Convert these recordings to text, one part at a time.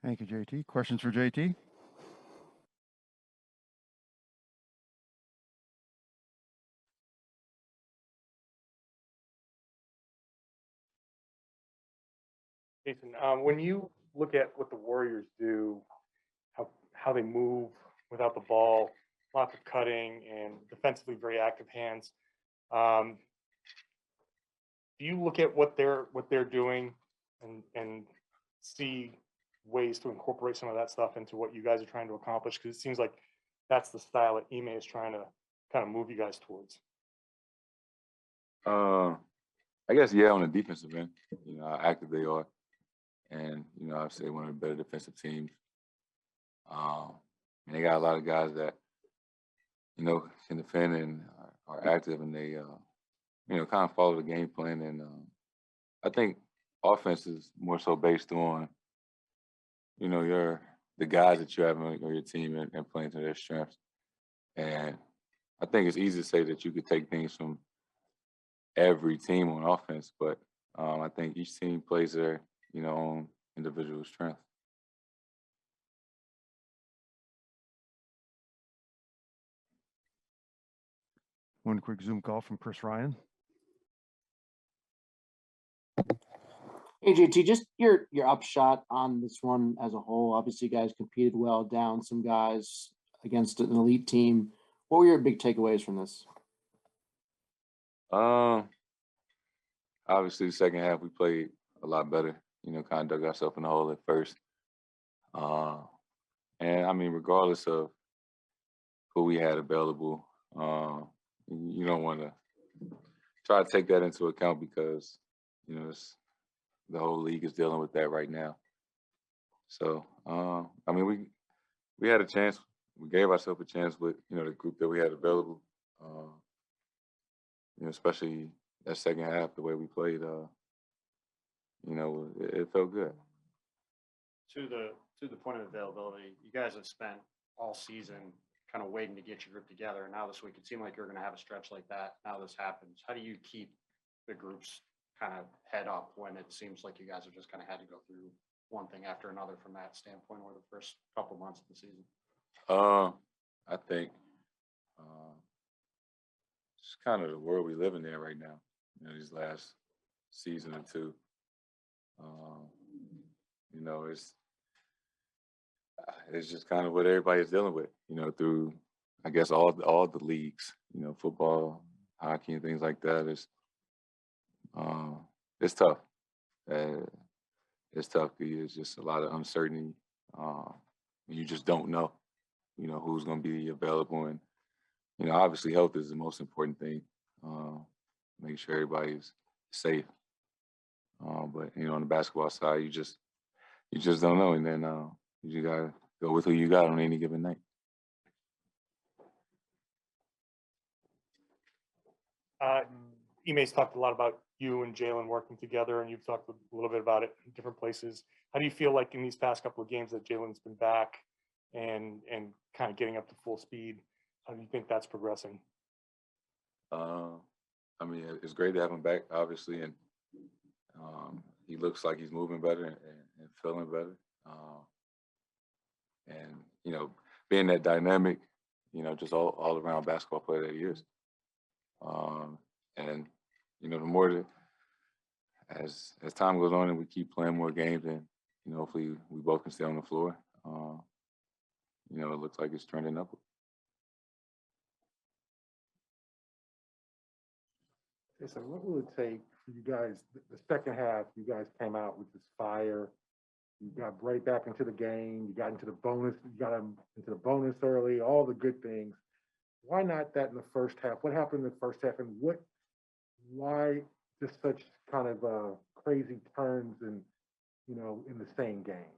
Thank you, JT. Questions for JT? Jason, when you look at what the Warriors do, how they move without the ball, lots of cutting and defensively very active hands, do you look at what they're doing and see ways to incorporate some of that stuff into what you guys are trying to accomplish? Because it seems like that's the style that Ime is trying to kind of move you guys towards. I guess, yeah, on the defensive end, how active they are. And, I'd say one of the better defensive teams. And they got a lot of guys that, can defend and are active, and they, kind of follow the game plan. And I think offense is more so based on, the guys that you have on your team and playing to their strengths. And I think it's easy to say that you could take things from every team on offense, but I think each team plays their, own individual strength. One quick Zoom call from Chris Ryan. Hey, JT, just your upshot on this one as a whole. Obviously, you guys competed well, down some guys against an elite team. What were your big takeaways from this? Obviously, the second half we played a lot better. Kind of dug ourselves in the hole at first. And I mean, regardless of who we had available, you don't want to try to take that into account because, the whole league is dealing with that right now. So, I mean, we had a chance. We gave ourselves a chance with, the group that we had available. Especially that second half, the way we played, it felt good. To the point of availability, you guys have spent all season kind of waiting to get your group together. And now this week, it seemed like you're going to have a stretch like that. Now this happens. How do you keep the groups kind of head up when it seems like you guys have just kind of had to go through one thing after another from that standpoint over the first couple months of the season? I think it's kind of the world we live in there right now. These last season or two. It's just kind of what everybody's dealing with. Through I guess all the leagues. Football, hockey, and things like that. It's tough. It's tough because it's just a lot of uncertainty. You just don't know, who's going to be available. And, obviously health is the most important thing. Make sure everybody's safe. But, on the basketball side, you just don't know. And then you got to go with who you got on any given night. Ime's talked a lot about you and Jalen working together, and you've talked a little bit about it in different places. How do you feel like in these past couple of games that Jalen's been back and kind of getting up to full speed? How do you think that's progressing? I mean, it's great to have him back, obviously, and he looks like he's moving better and feeling better. And, being that dynamic, just all around basketball player that he is. And, the more as time goes on and we keep playing more games, and, hopefully we both can stay on the floor, it looks like it's trending upward. So what will it take for you guys, the second half, you guys came out with this fire, you got right back into the game, you got into the bonus, you got them into the bonus early, all the good things. Why not that in the first half? What happened in the first half, and why just such kind of crazy turns and, in the same game?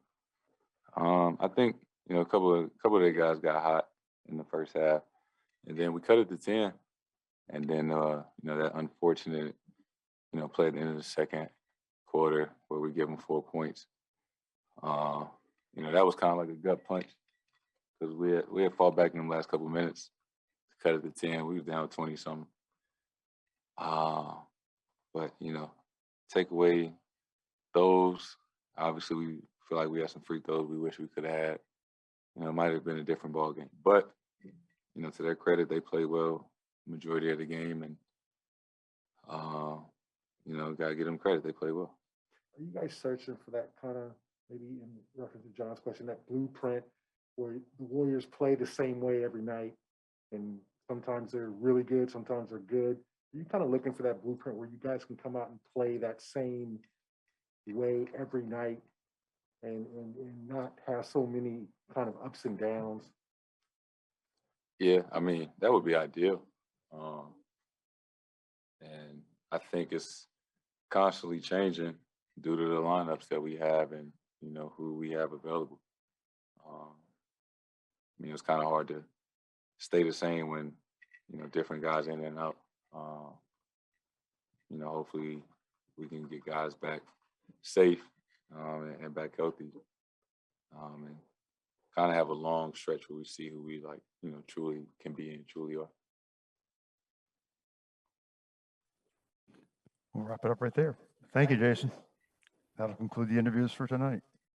I think, a couple of the guys got hot in the first half, and then we cut it to 10. And then, that unfortunate, play at the end of the second quarter where we give them 4 points. That was kind of like a gut punch because we had fought back in the last couple of minutes to cut it to 10. We was down 20-something. But, take away those. Obviously, we feel like we had some free throws we wish we could have had. You know, it might have been a different ball game. But, you know, to their credit, they played well majority of the game, and you know, gotta give them credit. They played well. Are you guys searching for that kind of, maybe in reference to John's question, that blueprint where the Warriors play the same way every night, and sometimes they're really good, sometimes they're good? Are you kind of looking for that blueprint where you guys can come out and play that same way every night and not have so many kind of ups and downs? Yeah, I mean, that would be ideal. And I think it's constantly changing due to the lineups that we have and, you know, who we have available. I mean, it's kind of hard to stay the same when, you know, different guys in and out. You know, hopefully we can get guys back safe and back healthy, and kind of have a long stretch where we see who we, like, you know, truly can be and truly are. We'll wrap it up right there. Thank you, Jayson. That'll conclude the interviews for tonight.